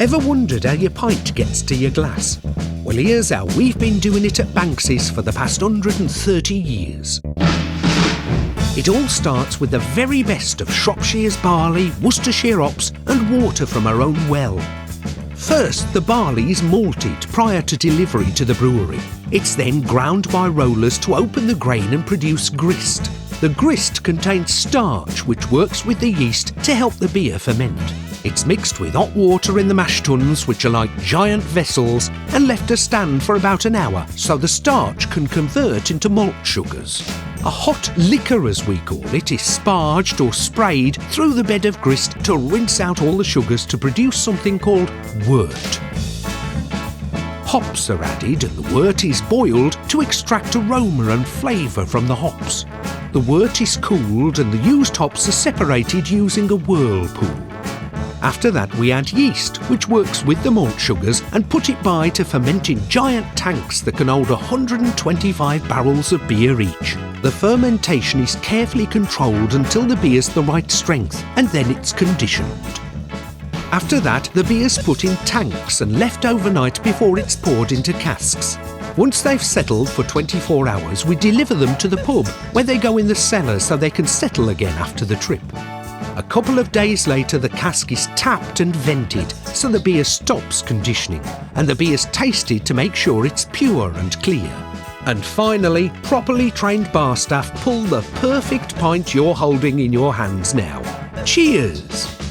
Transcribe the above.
Ever wondered how your pint gets to your glass? Well, here's how we've been doing it at Banks's for the past 130 years. It all starts with the very best of Shropshire's barley, Worcestershire hops and water from our own well. First, the barley is malted prior to delivery to the brewery. It's then ground by rollers to open the grain and produce grist. The grist contains starch which works with the yeast to help the beer ferment. It's mixed with hot water in the mash tuns, which are like giant vessels, and left to stand for about an hour so the starch can convert into malt sugars. A hot liquor, as we call it, is sparged or sprayed through the bed of grist to rinse out all the sugars to produce something called wort. Hops are added and the wort is boiled to extract aroma and flavour from the hops. The wort is cooled and the used hops are separated using a whirlpool. After that we add yeast, which works with the malt sugars, and put it by to ferment in giant tanks that can hold 125 barrels of beer each. The fermentation is carefully controlled until the beer's the right strength, and then it's conditioned. After that, the beer's put in tanks and left overnight before it's poured into casks. Once they've settled for 24 hours, we deliver them to the pub, where they go in the cellar so they can settle again after the trip. A couple of days later, the cask is tapped and vented so the beer stops conditioning, and the beer's tasted to make sure it's pure and clear. And finally, properly trained bar staff pull the perfect pint you're holding in your hands now. Cheers!